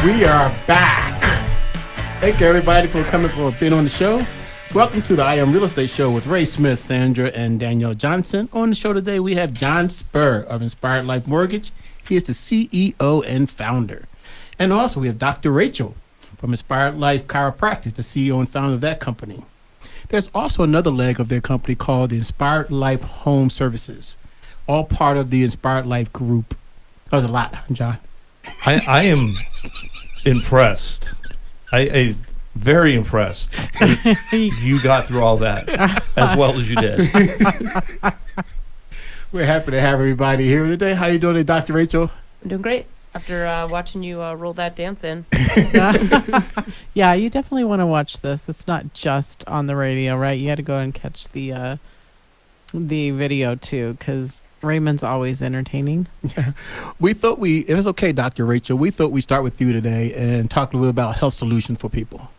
We are back. Thank you, everybody, for being on the show. Welcome to the I Am Real Estate Show with Ray Smith, Sandra, and Danielle Johnson. On the show today, we have John Spur of Inspired Life Mortgage. He is the CEO and founder. And also, we have Dr. Rachel from Inspired Life Chiropractic, the CEO and founder of that company. There's also another leg of their company called the Inspired Life Home Services, all part of the Inspired Life Group. That was a lot, John. I am impressed. I very impressed that you got through all that as well as you did. We're happy to have everybody here today. How you doing, Dr. Rachel? I'm doing great after watching you roll that dance in. Yeah, you definitely want to watch this. It's not just on the radio, right? You got to go and catch the video too, because Raymond's always entertaining. Yeah. It was okay, Dr. Rachel. We thought we'd start with you today and talk a little bit about health solutions for people.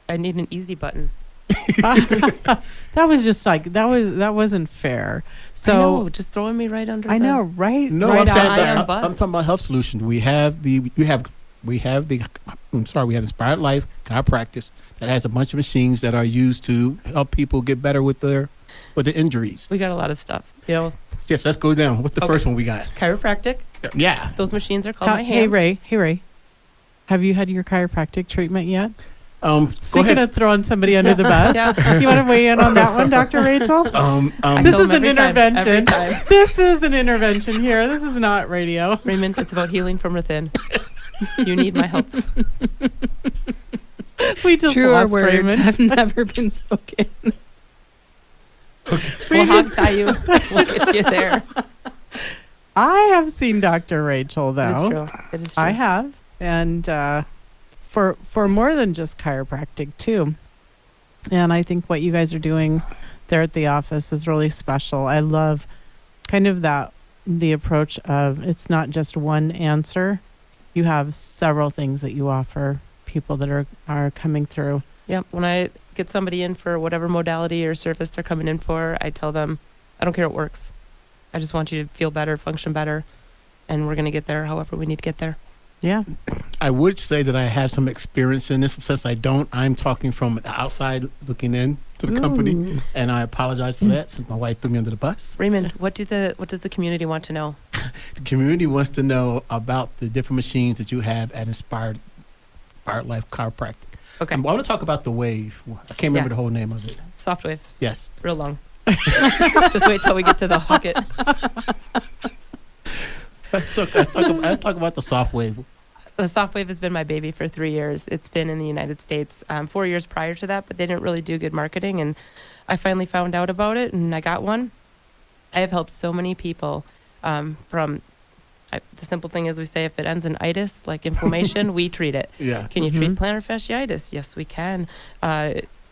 I need an easy button. That was just like, that wasn't fair. So I know, just throwing me right under. I know, right? No, right I'm talking about health solutions. We have the Inspired Life Chiropractic that has a bunch of machines that are used to help people get better with their injuries. We got a lot of stuff, Yes, let's go down. What's the first one we got? Chiropractic. Yeah. Those machines are called my hands. Hey Ray, have you had your chiropractic treatment yet? Speaking of throwing somebody under the bus, you want to weigh in on that one, Dr. Rachel? This is an intervention. Every time. This is an intervention here. This is not radio. Raymond, it's about healing from within. You need my help. We just Truer lost words Raymond. have never been spoken. We'll hog tie you. We'll get you there. I have seen Dr. Rachel, though. It is true. I have. And for more than just chiropractic, too. And I think what you guys are doing there at the office is really special. I love kind of the approach of it's not just one answer. You have several things that you offer people that are coming through. Yep. When I get somebody in for whatever modality or service they're coming in for, I tell them, I don't care what works. I just want you to feel better, function better, and we're going to get there however we need to get there. Yeah. I would say that I have some experience in this. Since I don't, I'm talking from the outside looking in to the company, and I apologize for that since my wife threw me under the bus. Raymond, what does the community want to know? The community wants to know about the different machines that you have at Inspired Life Chiropractic. Okay. I want to talk about the Wave. I can't remember the whole name of it. Soft wave. Yes. Real long. Just wait till we get to the Hucket. So I talk about the Soft Wave. The Soft Wave has been my baby for 3 years. It's been in the United States 4 years prior to that, but they didn't really do good marketing, and I finally found out about it, and I got one. I have helped so many people the simple thing is we say if it ends in itis, like inflammation, we treat it. Yeah. Can you treat plantar fasciitis? Yes, we can.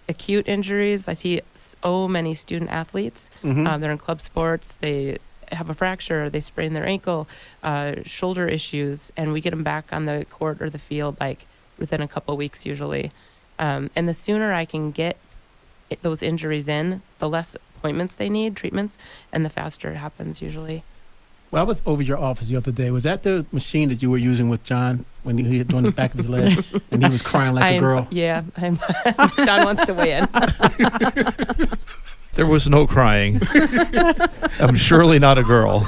Acute injuries. I see so many student athletes. They're in club sports. They have a fracture. They sprain their ankle, shoulder issues, and we get them back on the court or the field like within a couple weeks usually. And the sooner I can get those injuries in, the less appointments they need, treatments, and the faster it happens usually. Well, I was over your office the other day. Was that the machine that you were using with John when he hit on the back of his leg and he was crying like a girl? Yeah. John wants to weigh in. There was no crying. I'm surely not a girl.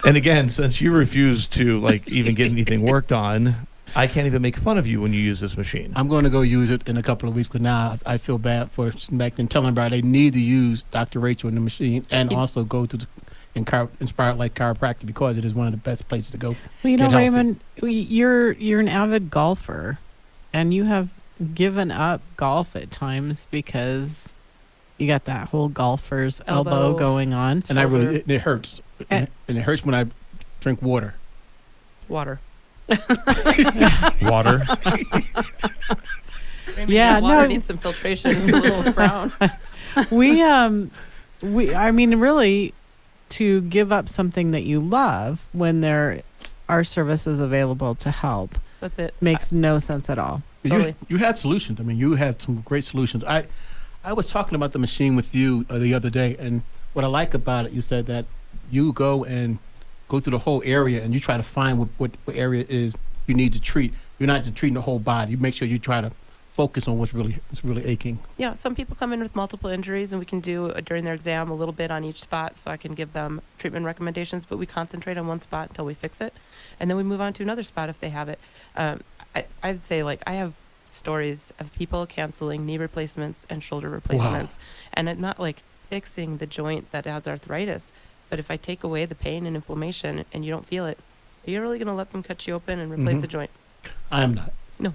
And again, since you refuse to even get anything worked on, I can't even make fun of you when you use this machine. I'm going to go use it in a couple of weeks, but now I feel bad for back then telling everybody they need to use Dr. Rachel in the machine and also go to Inspired Life Chiropractic because it is one of the best places to go. Well, Raymond, you're an avid golfer, and you have given up golf at times because you got that whole golfer's elbow going on. And it hurts. And it hurts when I drink water. Water. Water. Yeah, water needs some filtration. It's a little brown. Really, to give up something that you love when there are services available to help. That's it. Makes no sense at all. Totally. You have solutions. I mean, you have some great solutions. I was talking about the machine with you the other day, and what I like about it, you said that you go through the whole area and you try to find what area is you need to treat. You're not just treating the whole body. You make sure you try to focus on what's really aching. Yeah, some people come in with multiple injuries, and we can do during their exam a little bit on each spot, so I can give them treatment recommendations. But we concentrate on one spot until we fix it, and then we move on to another spot if they have it. I'd say, like, I have stories of people canceling knee replacements and shoulder replacements, and it not like fixing the joint that has arthritis, but if I take away the pain and inflammation and you don't feel it, are you really going to let them cut you open and replace the joint? I am not. No.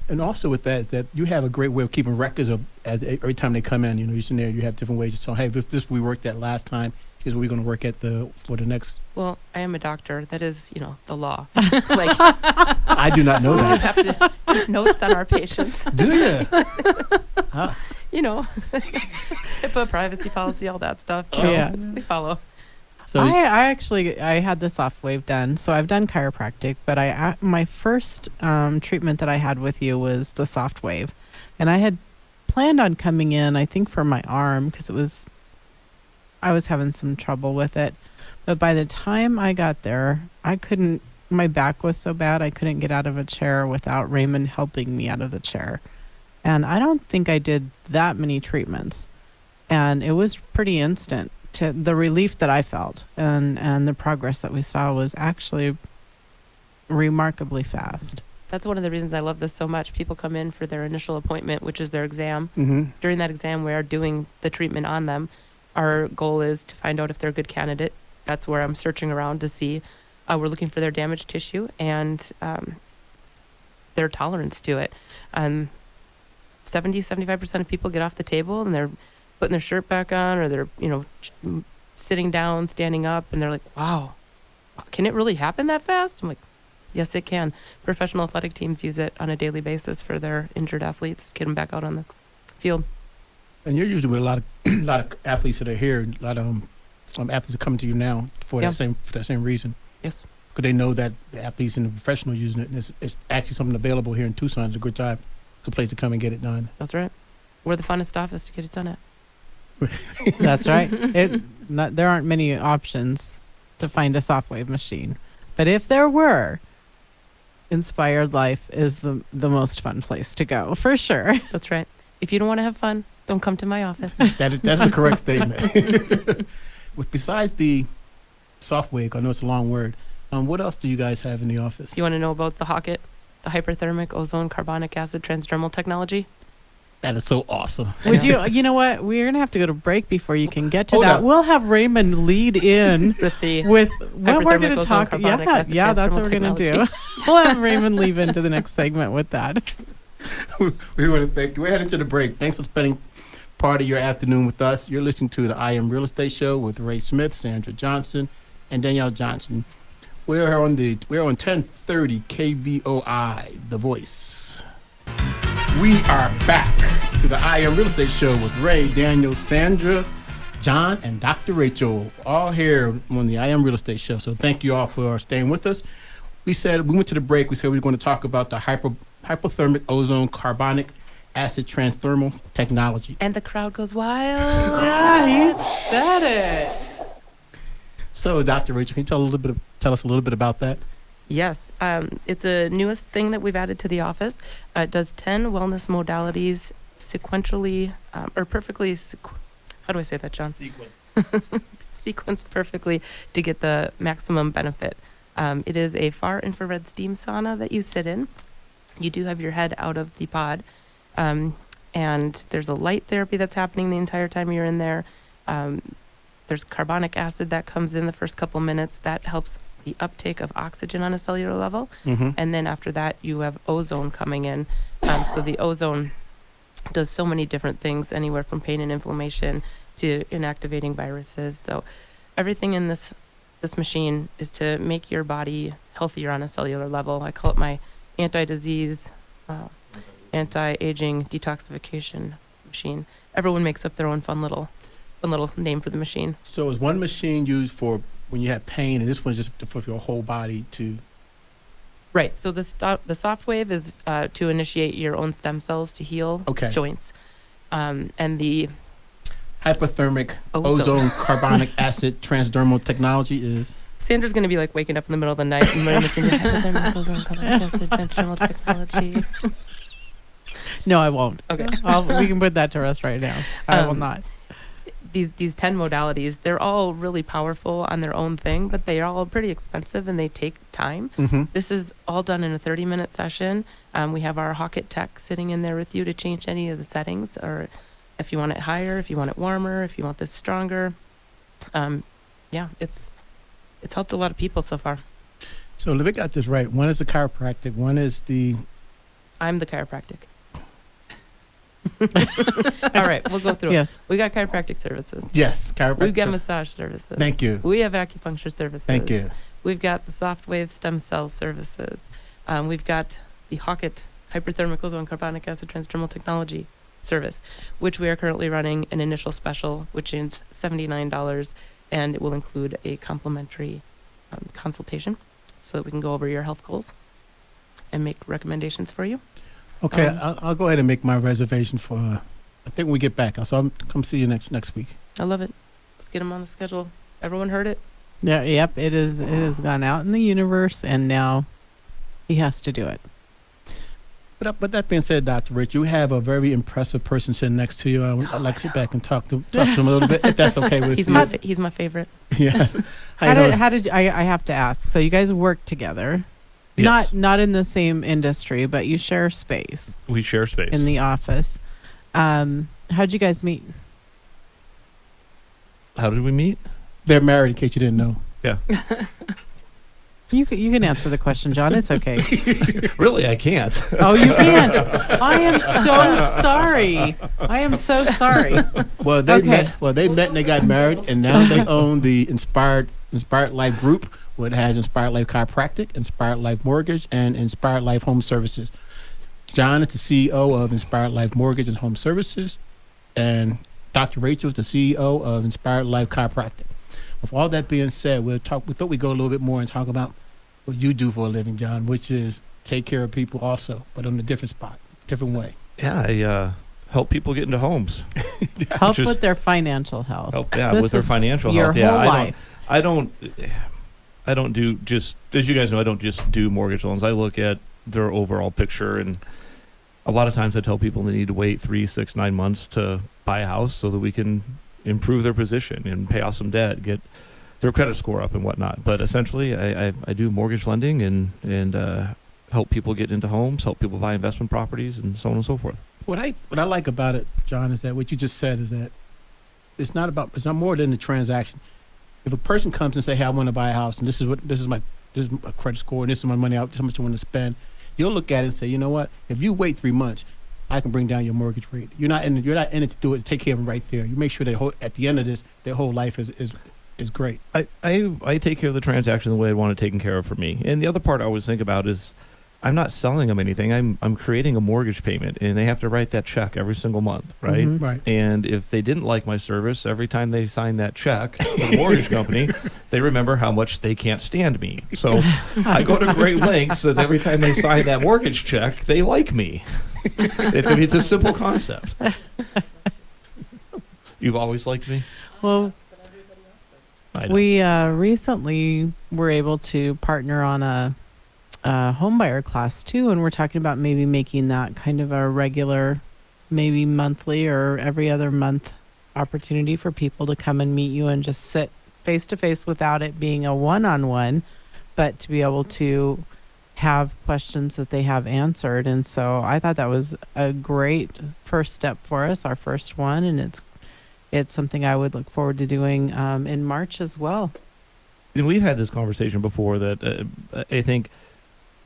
And also with that is that you have a great way of keeping records of every time they come in. You know, you're sitting there, you have different ways to say, hey, this we worked at last time. Here's what we're going to work at for the next. Well, I am a doctor. That is, the law. Like, I do not know we that. have to keep notes on our patients. Do you? Huh. HIPAA, privacy policy, all that stuff. Yeah. We follow. So I had the soft wave done, so I've done chiropractic, but my first treatment that I had with you was the soft wave, and I had planned on coming in, I think, for my arm because I was having some trouble with it, but by the time I got there, my back was so bad I couldn't get out of a chair without Raymond helping me out of the chair, and I don't think I did that many treatments, and it was pretty instant. To the relief that I felt and the progress that we saw was actually remarkably fast. That's one of the reasons I love this so much. People come in for their initial appointment, which is their exam. Mm-hmm. During that exam, we are doing the treatment on them. Our goal is to find out if they're a good candidate. That's where I'm searching around to see. We're looking for their damaged tissue and their tolerance to it. 75% of people get off the table and they're putting their shirt back on, or they're, sitting down, standing up, and they're like, wow, can it really happen that fast? I'm like, yes, it can. Professional athletic teams use it on a daily basis for their injured athletes, get them back out on the field. And you're usually with a lot of athletes that are here. A lot of athletes are coming to you now for that same reason. Yes. Because they know that the athletes and the professionals using it, and it's actually something available here in Tucson. It's a good time, good place to come and get it done. That's right. We're the funnest office to get it done at. That's right. There aren't many options to find a soft wave machine, but if there were, Inspired Life is the most fun place to go for sure. That's right. If you don't want to have fun, don't come to my office. That's the correct statement. Besides the soft wave, I know it's a long word. What else do you guys have in the office? You want to know about the Hocket, the hyperthermic ozone carbonic acid transdermal technology? That is so awesome. Would you know what? We're going to have to go to break before you can get to Hold that. up. We'll have Raymond lead in with what we're going to talk. Yeah, that's what we're going to do. We'll have Raymond leave into the next segment with that. We want to thank you. We're heading to the break. Thanks for spending part of your afternoon with us. You're listening to the I Am Real Estate Show with Ray Smith, Sandra Johnson, and Danielle Johnson. We're on 1030 KVOI, The Voice. We are back to the I Am Real Estate Show with Ray, Daniel, Sandra, John, and Dr. Rachel, all here on the I Am Real Estate Show. So thank you all for staying with us. We went to the break. We said we were going to talk about the hypothermic ozone carbonic acid transdermal technology. And the crowd goes wild. Yeah, he said it. So, Dr. Rachel, can you tell us a little bit about that? Yes, it's a newest thing that we've added to the office. It does 10 wellness modalities sequentially, or perfectly, how do I say that, John? Sequenced perfectly to get the maximum benefit. It is a far infrared steam sauna that you sit in. You do have your head out of the pod, and there's a light therapy that's happening the entire time you're in there. There's carbonic acid that comes in the first couple minutes. That helps the uptake of oxygen on a cellular level. Mm-hmm. And then after that, you have ozone coming in. So the ozone does so many different things, anywhere from pain and inflammation to inactivating viruses. So everything in this machine is to make your body healthier on a cellular level. I call it my anti-disease, anti-aging detoxification machine. Everyone makes up their own fun little name for the machine. So is one machine used for when you have pain, and this one's just for your whole body to... Right. So the soft wave is to initiate your own stem cells to heal joints. And the hypothermic ozone carbonic acid transdermal technology is... Sandra's going to be like waking up in the middle of the night and Maria's going to be hypothermicals on carbonic acid transdermal technology. No, I won't. Okay. We can put that to rest right now. I will not. These 10 modalities, they're all really powerful on their own thing, but they are all pretty expensive and they take time. Mm-hmm. This is all done in a 30-minute session. We have our Hawkett tech sitting in there with you to change any of the settings, or if you want it higher, if you want it warmer, if you want this stronger. Yeah, it's helped a lot of people so far. So Livy got this right. One is the chiropractic. One is the... I'm the chiropractic. All right, we'll go through it. Yes. We got chiropractic services. Yes, chiropractic. We've got massage services. Thank you. We have acupuncture services. Thank you. We've got the soft wave stem cell services. We've got the Hawkett hyperthermic ozone carbonic acid transdermal technology service, which we are currently running an initial special, which is $79, and it will include a complimentary consultation so that we can go over your health goals and make recommendations for you. Okay, I'll go ahead and make my reservation for, I think when we get back. So I'll come see you next week. I love it. Let's get them on the schedule. Everyone heard it? Yeah. Yep. It has gone out in the universe, and now he has to do it. But that being said, Dr. Rich, you have a very impressive person sitting next to you. I'd like to sit back and talk to him a little bit, if that's okay with He's you. he's my favorite. Yes. How did I have to ask? So you guys work together, Yes. not in the same industry, but you share space We share space. in the office. How'd you guys meet? How did we meet? They're married, in case you didn't know. Yeah. You can answer the question, John. It's okay. Really, I can't. Oh, you can't. I am so sorry. I am so sorry. Well, they Okay. met. Well, they met and they got married, and now they own the Inspired Life Group, where it has Inspired Life Chiropractic, Inspired Life Mortgage, and Inspired Life Home Services. John is the CEO of Inspired Life Mortgage and Home Services, and Dr. Rachel is the CEO of Inspired Life Chiropractic. With all that being said, we thought we'd go a little bit more and talk about what you do for a living, John, which is take care of people also, but on a different way. Yeah, I help people get into homes. Help Which is- with their financial health. Help, yeah, This with their is financial your health. Yeah, whole life. I don't do just, as you guys know, I don't just do mortgage loans. I look at their overall picture, and a lot of times I tell people they need to wait 3, 6, 9 months to buy a house so that we can improve their position and pay off some debt, get their credit score up and whatnot. But essentially, I do mortgage lending and help people get into homes, help people buy investment properties, and so on and so forth. What I like about it, John, is that what you just said is that it's not more than the transaction. If a person comes and say, "Hey, I want to buy a house, and this is my credit score, and this is my money out, this is how much I want to spend," you'll look at it and say, "You know what? If you wait 3 months, I can bring down your mortgage rate." You're not in it to do it, to take care of them right there. You make sure that at the end of this, their whole life is great. I take care of the transaction the way I want it taken care of for me. And the other part I always think about is I'm not selling them anything. I'm creating a mortgage payment, and they have to write that check every single month, right? Mhm. Right. And if they didn't like my service, every time they sign that check to the mortgage company, they remember how much they can't stand me. So I go to great lengths that every time they sign that mortgage check, they like me. It's a simple concept. You've always liked me? Well, I know. we recently were able to partner on a homebuyer class too, and we're talking about maybe making that kind of a regular, maybe monthly or every other month opportunity for people to come and meet you and just sit face to face without it being a one-on-one, but to be able to have questions that they have answered. And so I thought that was a great first step for us, our first one, and it's something I would look forward to doing in March as well. And we've had this conversation before that I think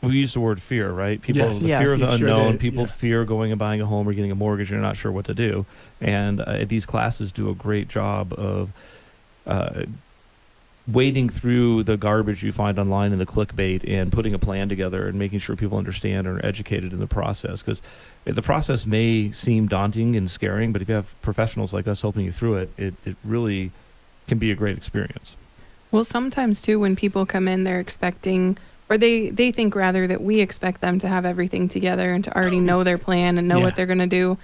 we use the word fear, right? People, Yes. the Yes. fear of the Sure unknown. did, People yeah. fear going and buying a home or getting a mortgage and they're not sure what to do. And these classes do a great job of wading through the garbage you find online and the clickbait and putting a plan together and making sure people understand and are educated in the process. Because the process may seem daunting and scaring, but if you have professionals like us helping you through it, it really can be a great experience. Well, sometimes too, when people come in, they're expecting, or they think rather that we expect them to have everything together and to already know their plan and know Yeah. what they're going to do.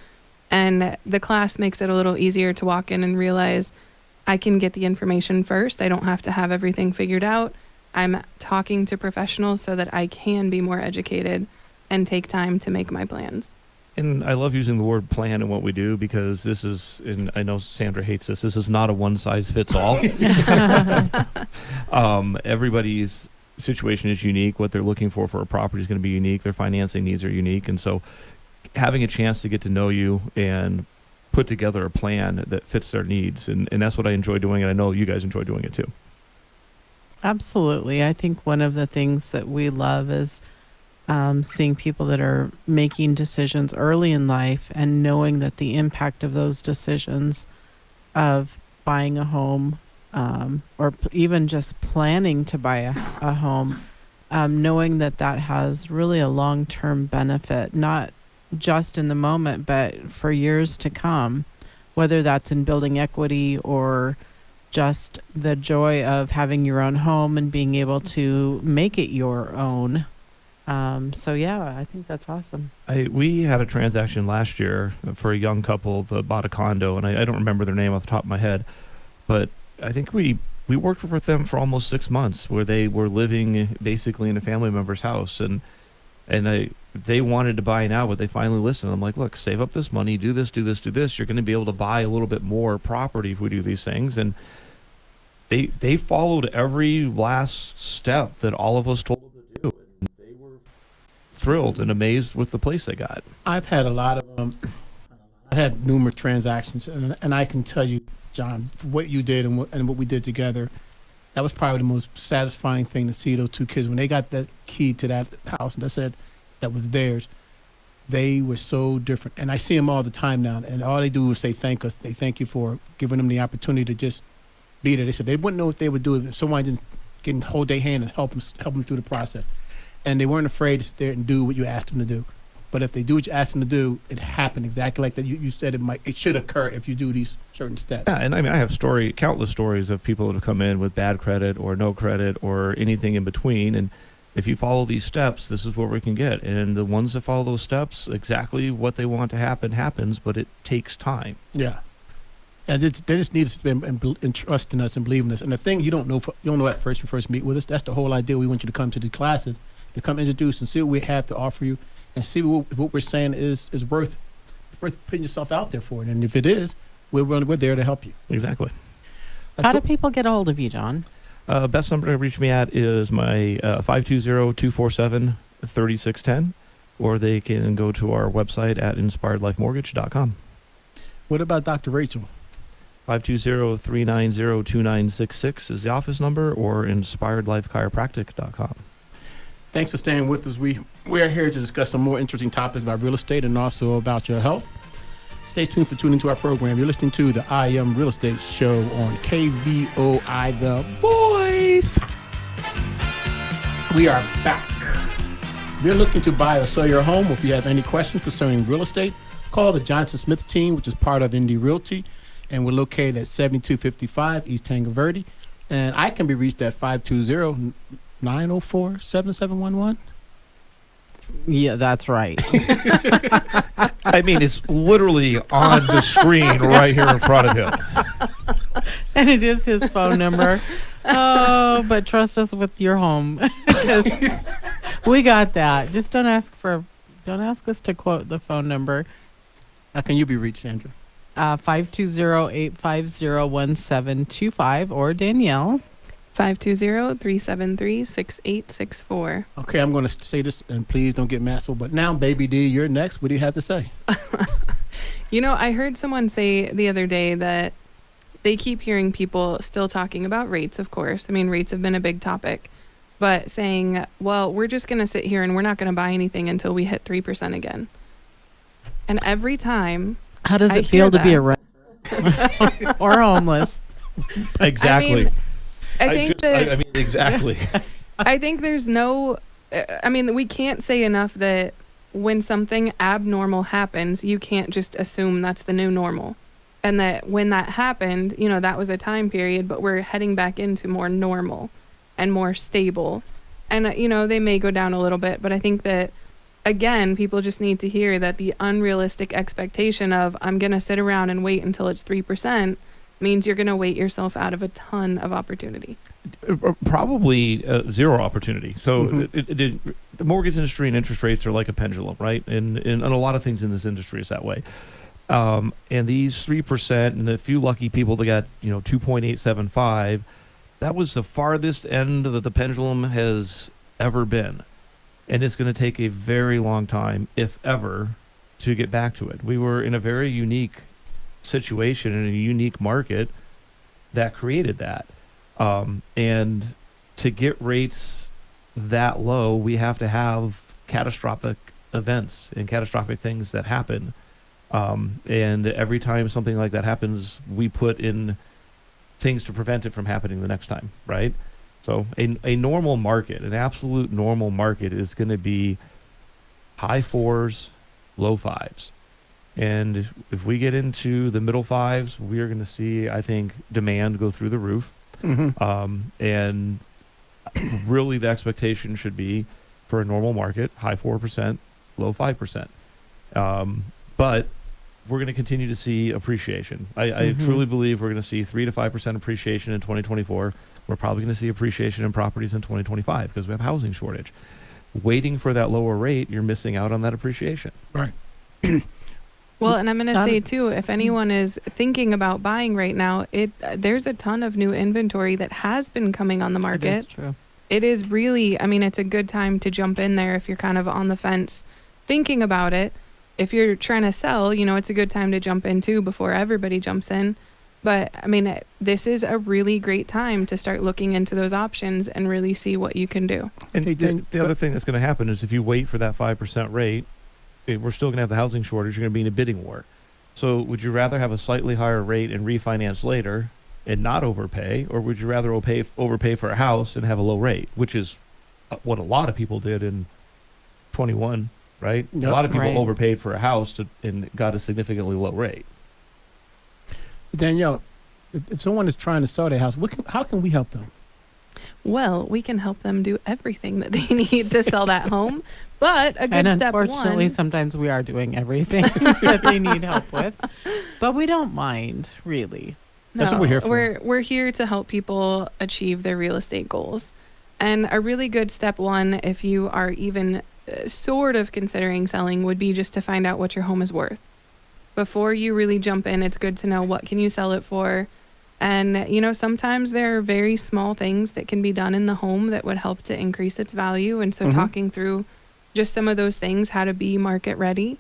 And the class makes it a little easier to walk in and realize I can get the information first. I don't have to have everything figured out. I'm talking to professionals so that I can be more educated and take time to make my plans. And I love using the word plan in what we do, because this is, and I know Sandra hates this is not a one size fits all. Everybody's situation is unique. What they're looking for a property is going to be unique. Their financing needs are unique. And so having a chance to get to know you and put together a plan that fits their needs. And that's what I enjoy doing. And I know you guys enjoy doing it too. Absolutely. I think one of the things that we love is seeing people that are making decisions early in life and knowing that the impact of those decisions of buying a home or even just planning to buy a home, knowing that that has really a long-term benefit, not just in the moment, but for years to come, whether that's in building equity or just the joy of having your own home and being able to make it your own. So yeah, I think that's awesome. We had a transaction last year for a young couple that bought a condo, and I don't remember their name off the top of my head, but I think we worked with them for almost 6 months, where they were living basically in a family member's house, and they wanted to buy now, but they finally listened. I'm like, look, save up this money, do this. You're going to be able to buy a little bit more property if we do these things. And they followed every last step that all of us told them to do. And they were thrilled and amazed with the place they got. I've had a lot of I had numerous transactions, and I can tell you, John, what you did and what we did together, that was probably the most satisfying thing to see those two kids when they got that key to that house and they said that was theirs. They were so different, and I see them all the time now. And all they do is say thank us. They thank you for giving them the opportunity to just be there. They said they wouldn't know what they would do if someone didn't hold their hand and help them through the process. And they weren't afraid to sit there and do what you asked them to do. But if they do what you asked them to do, it happened exactly like that. You said it should occur if you do these certain steps. Yeah, and I mean, I have countless stories of people that have come in with bad credit or no credit or anything in between. And if you follow these steps, this is what we can get. And the ones that follow those steps, exactly what they want to happen happens, but it takes time. Yeah. And they just need to spend and trust in us and believe in us. And the thing you don't know at first, you first meet with us. That's the whole idea. We want you to come to the classes, to come introduce and see what we have to offer you, and see what we're saying is worth putting yourself out there for it. And if it is, we're there to help you. Exactly. How do people get a hold of you, John? Best number to reach me at is my 520-247-3610, or they can go to our website at inspiredlifemortgage.com. What about Dr. Rachel? 520-390-2966 is the office number, or inspiredlifechiropractic.com. Thanks for staying with us. We are here to discuss some more interesting topics about real estate and also about your health. Stay tuned for tuning to our program. You're listening to the I Am Real Estate Show on KVOI The Voice. We are back. If you're looking to buy or sell your home, or if you have any questions concerning real estate, call the Johnson Smith team, which is part of Indy Realty, and we're located at 7255 East Tango Verde. And I can be reached at 520-904-7711. Yeah, that's right. I mean, it's literally on the screen right here in front of him. And it is his phone number. Oh, but trust us with your home. We got that. Just don't ask us to quote the phone number. How can you be reached, Sandra? 520-850-1725, or Danielle. 520-373-6864. Okay, I'm going to say this, and please don't get mad. But now, Baby D, you're next. What do you have to say? You know, I heard someone say the other day that they keep hearing people still talking about rates, of course. I mean, rates have been a big topic. But saying, well, we're just going to sit here and we're not going to buy anything until we hit 3% again. And every time... How does it feel to be a renter or homeless? Exactly. I think exactly. I think there's no, we can't say enough that when something abnormal happens, you can't just assume that's the new normal. And that when that happened, that was a time period, but we're heading back into more normal and more stable. And, they may go down a little bit, but I think that, again, people just need to hear that the unrealistic expectation of I'm going to sit around and wait until it's 3%, means you're going to wait yourself out of a ton of opportunity. Probably zero opportunity. So Mhm. the mortgage industry and interest rates are like a pendulum, right? And a lot of things in this industry is that way. And these 3% and the few lucky people that got 2.875, that was the farthest end that the pendulum has ever been, and it's going to take a very long time, if ever, to get back to it. We were in a very unique situation in a unique market that created that. And to get rates that low, we have to have catastrophic events and catastrophic things that happen. And every time something like that happens, we put in things to prevent it from happening the next time, right? So a normal market, an absolute normal market, is going to be high fours, low fives. And if we get into the middle fives, we are going to see, I think, demand go through the roof. And really the expectation should be for a normal market, high 4%, low 5%. But we're going to continue to see appreciation. I truly believe we're going to see 3 to 5% appreciation in 2024. We're probably going to see appreciation in properties in 2025 because we have housing shortage. Waiting for that lower rate, you're missing out on that appreciation. Right. Well, and I'm going to say too, if anyone is thinking about buying right now, there's a ton of new inventory that has been coming on the market. It is true. It is really, I mean, it's a good time to jump in there if you're kind of on the fence thinking about it. If you're trying to sell, it's a good time to jump in too before everybody jumps in. But I mean, this is a really great time to start looking into those options and really see what you can do. And the other thing that's going to happen is if you wait for that 5% rate, we're still going to have the housing shortage. You're going to be in a bidding war. So would you rather have a slightly higher rate and refinance later and not overpay, or would you rather overpay for a house and have a low rate, which is what a lot of people did in 21, right? Yep. A lot of people Right. overpaid for a house and got a significantly low rate. Danielle, if someone is trying to sell their house, how can we help them? Well, we can help them do everything that they need to sell that home. But a good And step unfortunately, one. sometimes we are doing everything that they need help with, but we don't mind, really. That's what we're here for. We're here to help people achieve their real estate goals. And a really good step one, if you are even sort of considering selling, would be just to find out what your home is worth. Before you really jump in, it's good to know what can you sell it for. And, sometimes there are very small things that can be done in the home that would help to increase its value. And so talking through just some of those things, how to be market ready,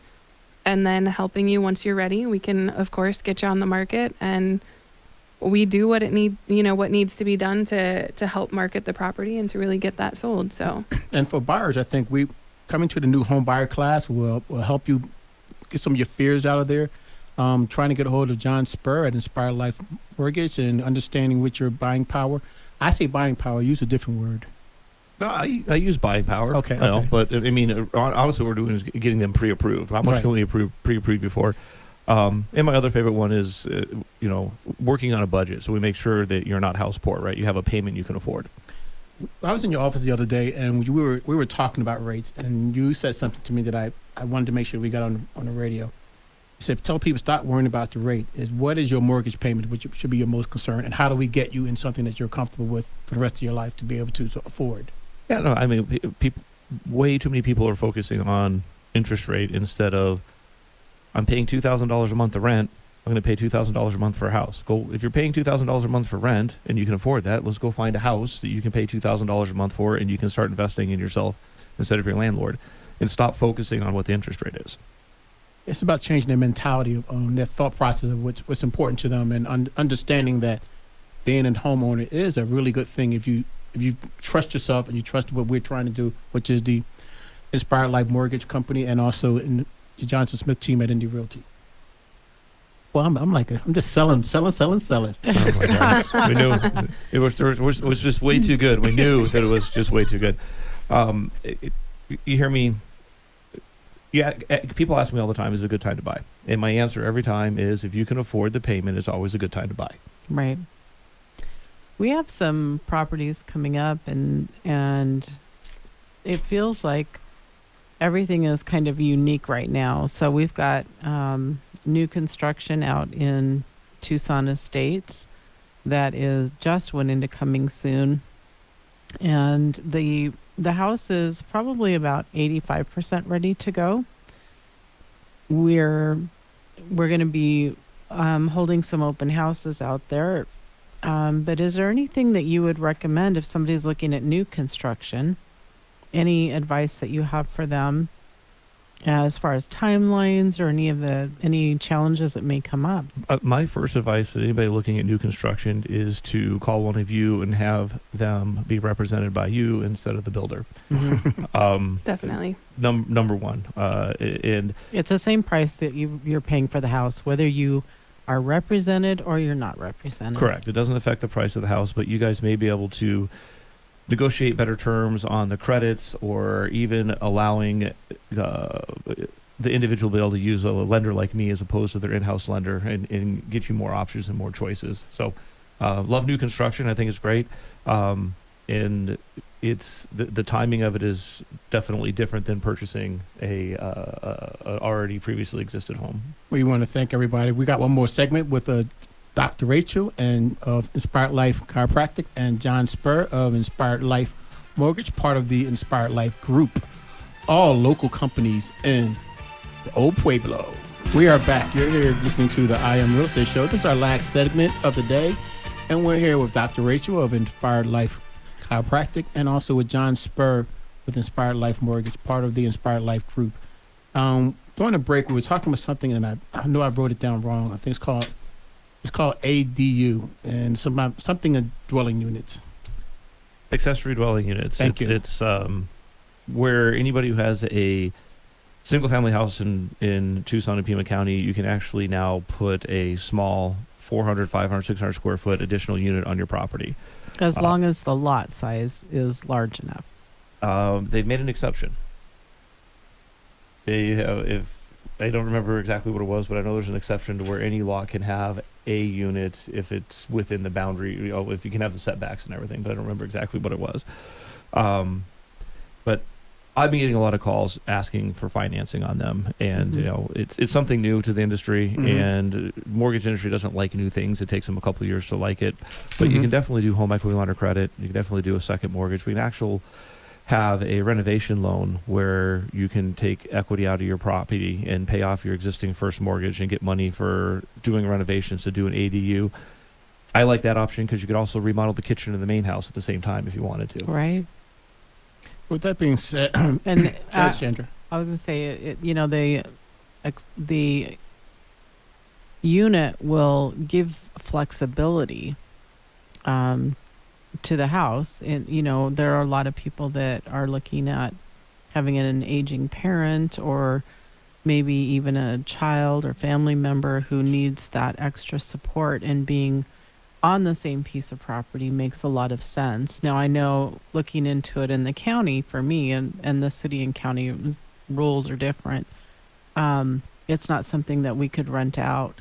and then helping you once you're ready, we can, of course, get you on the market. And we do what what needs to be done to help market the property and to really get that sold. So, And for buyers, I think we coming to the new home buyer class will help you get some of your fears out of there. Trying to get a hold of John Spur at Inspired Life Mortgage and understanding what your buying power. I say buying power. Use a different word. No, I use buying power. Okay, you know, okay. but I mean, honestly, what we're doing is getting them pre-approved. How much Right. can we pre-approve before? And my other favorite one is, working on a budget. So we make sure that you're not house poor, right? You have a payment you can afford. I was in your office the other day, and we were talking about rates, and you said something to me that I wanted to make sure we got on the radio. You said, tell people stop worrying about the rate. What is your mortgage payment, which should be your most concern, and how do we get you in something that you're comfortable with for the rest of your life to be able to afford? Yeah, no, I mean, people, way too many people are focusing on interest rate instead of, I'm paying $2,000 a month to rent. I'm going to pay $2,000 a month for a house. If you're paying $2,000 a month for rent and you can afford that, let's go find a house that you can pay $2,000 a month for, and you can start investing in yourself instead of your landlord, and stop focusing on what the interest rate is. It's about changing their mentality, their thought process of what's important to them, and understanding that being a homeowner is a really good thing if you trust yourself and you trust what we're trying to do, which is the Inspired Life Mortgage Company and also in the Johnson Smith team at Indy Realty. Well, I'm just selling. Oh my God. We knew it was just way too good. We knew that it was just way too good. You hear me? Yeah, people ask me all the time, is it a good time to buy? And my answer every time is, if you can afford the payment, it's always a good time to buy. Right. We have some properties coming up, and it feels like everything is kind of unique right now. So we've got new construction out in Tucson Estates that is just went into coming soon. And the house is probably about 85% ready to go. We're going to be holding some open houses out there. But is there anything that you would recommend if somebody's looking at new construction? Any advice that you have for them as far as timelines or any challenges that may come up? My first advice to anybody looking at new construction is to call one of you and have them be represented by you instead of the builder. Definitely. Number one. And it's the same price that you're paying for the house, whether you are represented or you're not represented. Correct. It doesn't affect the price of the house, but you guys may be able to negotiate better terms on the credits, or even allowing the individual to be able to use a lender like me as opposed to their in-house lender, and get you more options and more choices. So love new construction. I think it's great. And it's the timing of it is definitely different than purchasing a already previously existed home. We want to thank everybody. We got one more segment with Dr. Rachel and of Inspired Life Chiropractic, and John Spur of Inspired Life Mortgage, part of the Inspired Life Group. All local companies in the old Pueblo. We are back. You're here listening to the I Am Real Estate Show. This is our last segment of the day, and we're here with Dr. Rachel of Inspired Life Chiropractic, and also with John Spur with Inspired Life Mortgage, part of the Inspired Life Group. During the break, we were talking about something, and I know I wrote it down wrong. I think it's called ADU, and something in dwelling units. Accessory dwelling units. Thank you. It's where anybody who has a single family house in Tucson and Pima County, you can actually now put a small 400, 500, 600 square foot additional unit on your property. As long as the lot size is large enough. They've made an exception. If I don't remember exactly what it was, but I know there's an exception to where any lot can have a unit if it's within the boundary, if you can have the setbacks and everything, but I don't remember exactly what it was. But I've been getting a lot of calls asking for financing on them, and it's something new to the industry, and mortgage industry doesn't like new things. It takes them a couple of years to like it, but you can definitely do home equity line of credit. You can definitely do a second mortgage. We can have a renovation loan where you can take equity out of your property and pay off your existing first mortgage and get money for doing renovations to do an ADU. I like that option because you could also remodel the kitchen and the main house at the same time if you wanted to. Right. With that being said, and Sandra, I was going to say, the unit will give flexibility to the house. And, there are a lot of people that are looking at having an aging parent, or maybe even a child or family member who needs that extra support, and being on the same piece of property makes a lot of sense. Now, I know looking into it in the county for me, and the city and county rules are different. It's not something that we could rent out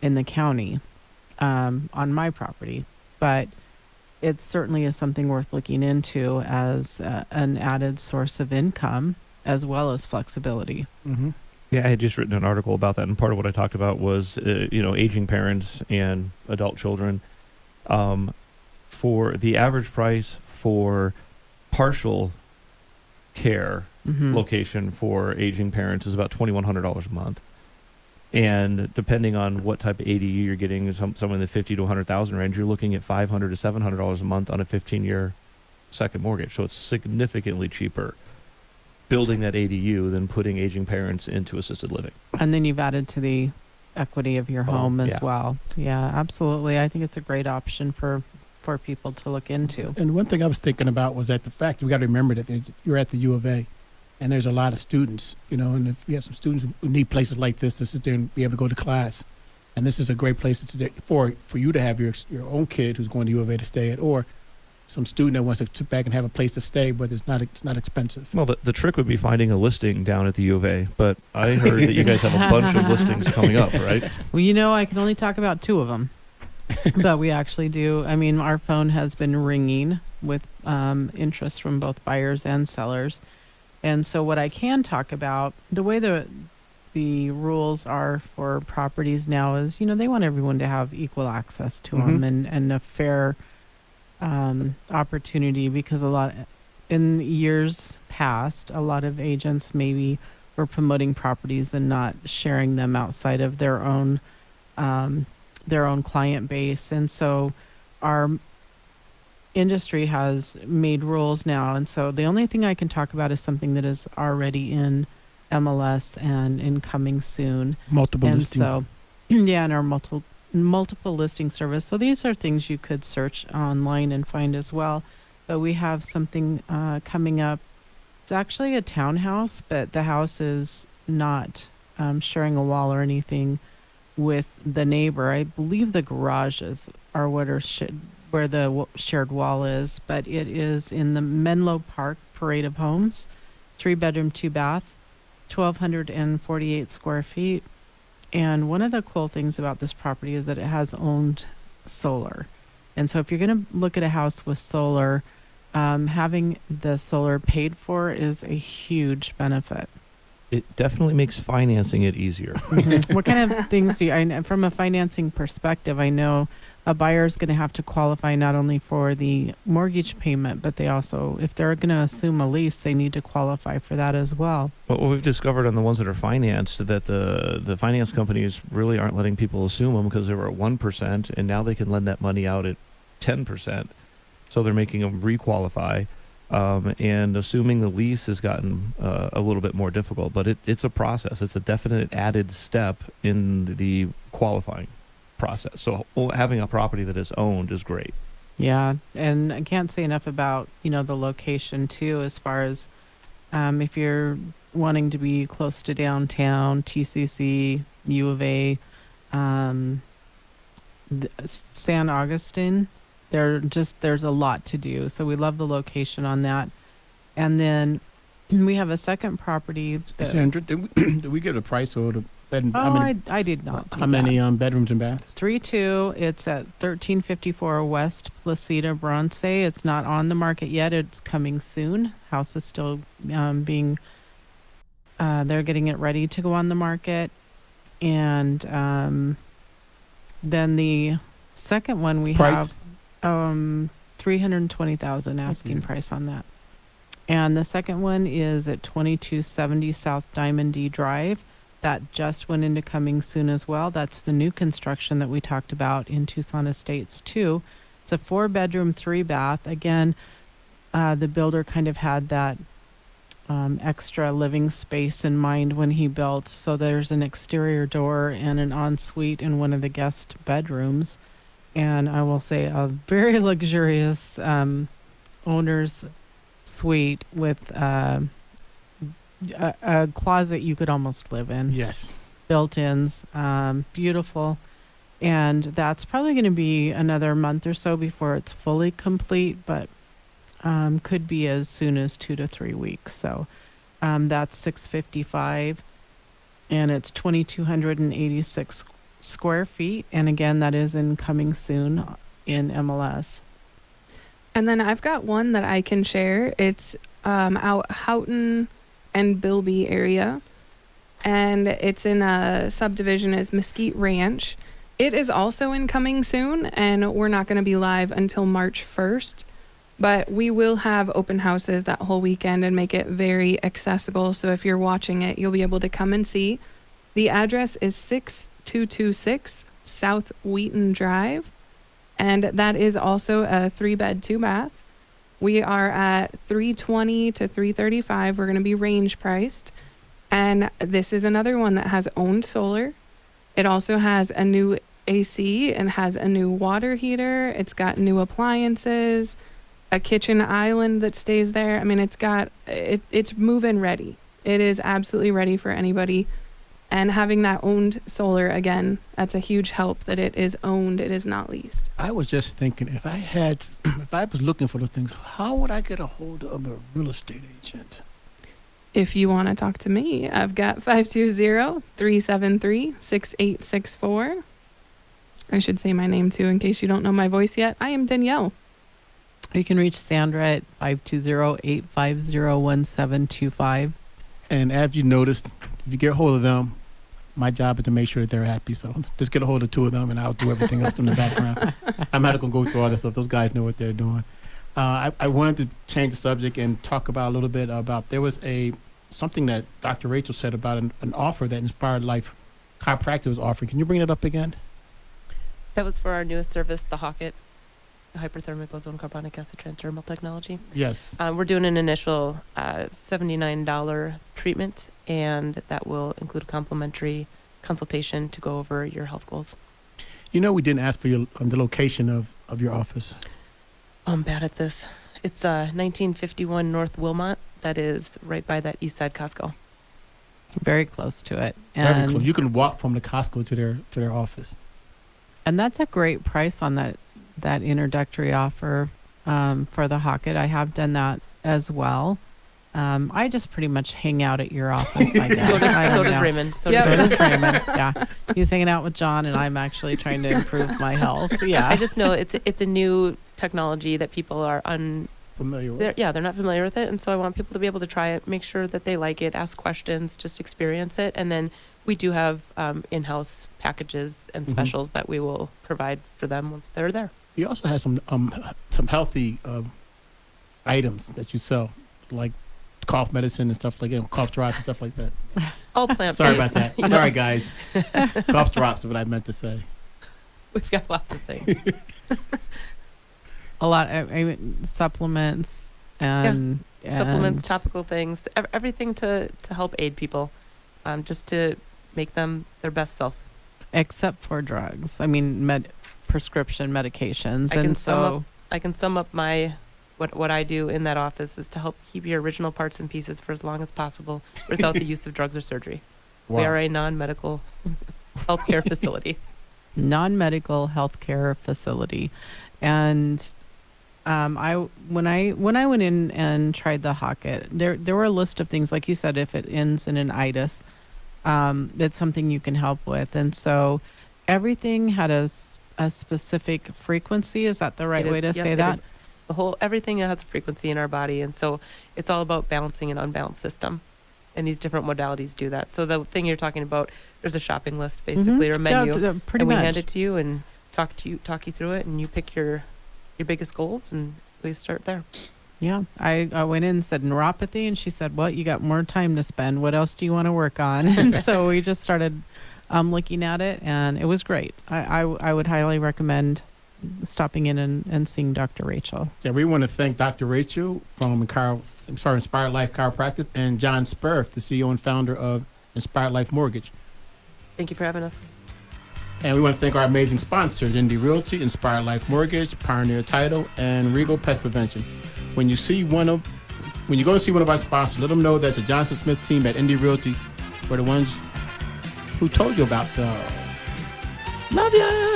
in the county on my property, but it certainly is something worth looking into as an added source of income as well as flexibility. Yeah, I had just written an article about that, and part of what I talked about was, aging parents and adult children. For the average price for partial care location for aging parents is about $2,100 a month, and depending on what type of ADU you're getting, somewhere in the $50,000 to $100,000 range, you're looking at $500 to $700 a month on a 15-year second mortgage. So it's significantly cheaper building that ADU than putting aging parents into assisted living. And then you've added to the equity of your home as well. Yeah, absolutely. I think it's a great option for people to look into. And one thing I was thinking about was that the fact we got to remember that you're at the U of A, and there's a lot of students, and if you have some students who need places like this to sit there and be able to go to class, and this is a great place for you to have your own kid who's going to U of A to stay at, or some student that wants to sit back and have a place to stay, but it's not expensive. Well, the trick would be finding a listing down at the U of A, but I heard that you guys have a bunch of listings coming up, right? Well, I can only talk about 2 of them, but we actually do. I mean, our phone has been ringing with interest from both buyers and sellers. And so what I can talk about, the way the the rules are for properties now is, they want everyone to have equal access to them and a fair opportunity, because in years past, a lot of agents maybe were promoting properties and not sharing them outside of their own client base. And so our industry has made rules now. And so the only thing I can talk about is something that is already in MLS and in coming soon. Multiple and listing. So, yeah, in our multiple listing service. So these are things you could search online and find as well. But we have something coming up. It's actually a townhouse, but the house is not sharing a wall or anything with the neighbor. I believe the garages are what are where the shared wall is, but it is in the Menlo Park Parade of Homes, 3-bedroom, 2-bath, 1,248 square feet. And one of the cool things about this property is that it has owned solar. And so if you're going to look at a house with solar, having the solar paid for is a huge benefit. It definitely makes financing it easier. What kind of things do you, from a financing perspective, I know a buyer is going to have to qualify not only for the mortgage payment, but they also, if they're going to assume a lease, they need to qualify for that as well. What we've discovered on the ones that are financed, that the finance companies really aren't letting people assume them because they were at 1%, and now they can lend that money out at 10%. So they're making them requalify. And assuming the lease has gotten a little bit more difficult, but it's a process. It's a definite added step in the qualifying process. So having a property that is owned is great. Yeah, and I can't say enough about, the location too, as far as if you're wanting to be close to downtown, TCC, U of A, San Augustine. There's a lot to do. So we love the location on that. And then we have a second property. Sandra, did we get a price or the bed? I did not. How many bedrooms and baths? 3-2. It's at 1354 West Placida Bronce. It's not on the market yet. It's coming soon. House is still they're getting it ready to go on the market. And then the second one we Price? have $320,000 asking price on that. And the second one is at 2270 South Diamond D Drive. That just went into coming soon as well. That's the new construction that we talked about in Tucson Estates too. It's a 4-bedroom, 3-bath. Again, the builder kind of had that extra living space in mind when he built. So there's an exterior door and an ensuite in one of the guest bedrooms. And I will say a very luxurious owner's suite with a closet you could almost live in. Yes. Built-ins, beautiful. And that's probably going to be another month or so before it's fully complete, but could be as soon as 2 to 3 weeks. So that's $655, and it's 2,286 square feet. And again, that is in coming soon in MLS. And then I've got one that I can share. It's out Houghton and Bilby area, and it's in a subdivision as Mesquite Ranch. It is also in coming soon, and we're not going to be live until March 1st, but we will have open houses that whole weekend and make it very accessible. So if you're watching it, you'll be able to come and see. The address is 6226 South Wheaton Drive, and that is also a 3-bed, 2-bath. We are at $320 to $335. We're going to be range priced, and this is another one that has owned solar. It also has a new AC and has a new water heater. It's got new appliances, a kitchen island that stays there. I mean, it's move-in ready. It is absolutely ready for anybody. And having that owned solar, again, that's a huge help that it is owned. It is not leased. I was just thinking, if I was looking for those things, how would I get a hold of a real estate agent? If you want to talk to me, I've got 520-373-6864. I should say my name too, in case you don't know my voice yet. I am Danielle. You can reach Sandra at 520-850-1725. And as you noticed, if you get a hold of them, my job is to make sure that they're happy. So just get a hold of two of them, and I'll do everything else in the background. I'm not going to go through all this stuff. Those guys know what they're doing. I wanted to change the subject and talk about a little bit about there was something that Dr. Rachel said about an offer that Inspired Life Chiropractic was offering. Can you bring it up again? That was for our newest service, the Hawkett hyperthermic ozone carbonic acid transdermal technology. Yes. We're doing an initial $79 treatment, and that will include a complimentary consultation to go over your health goals. You know, we didn't ask for the location of your office. I'm bad at this. It's 1951 North Wilmot. That is right by that East Side Costco. Very close to it. Very close. You can walk from the Costco to their office. And that's a great price on that introductory offer for the Hawkett. I have done that as well. I just pretty much hang out at your office, I guess. So does Raymond. So does Raymond. Yeah, he's hanging out with John, and I'm actually trying to improve my health. Yeah, I just know it's a new technology that people are familiar with. They're not familiar with it, and so I want people to be able to try it, make sure that they like it, ask questions, just experience it, and then we do have in-house packages and specials that we will provide for them once they're there. You also have some healthy items that you sell, like cough medicine and stuff like that, cough drops and stuff like that. All plant-based. Sorry about that. Sorry, guys. Cough drops is what I meant to say. We've got lots of things. A lot. I mean, supplements and supplements, topical things, everything to help aid people, just to make them their best self. Except for drugs. I mean, prescription medications. I can sum up my what I do in that office is to help keep your original parts and pieces for as long as possible without the use of drugs or surgery. Wow. We are a non-medical healthcare facility. Non-medical healthcare facility, and when I went in and tried the Hawkett, there were a list of things, like you said, if it ends in an itis, it's something you can help with, and so everything had a specific frequency. Is that the right way to say that? Everything has a frequency in our body, and so it's all about balancing an unbalanced system, and these different modalities do that. So the thing you're talking about, there's a shopping list basically, or a menu, and we hand it to you and talk you through it, and you pick your biggest goals, and we start there. Yeah, I went in and said neuropathy, and she said, well, you got more time to spend. What else do you want to work on? And so we just started looking at it, and it was great. I would highly recommend stopping in and seeing Dr. Rachel. Yeah, we want to thank Dr. Rachel from Inspired Life Chiropractic, and John Spur, the CEO and founder of Inspired Life Mortgage. Thank you for having us. And we want to thank our amazing sponsors, Indy Realty, Inspired Life Mortgage, Pioneer Title, and Regal Pest Prevention. When you go to see one of our sponsors, let them know that the Johnson Smith team at Indy Realty were the ones who told you about the love ya.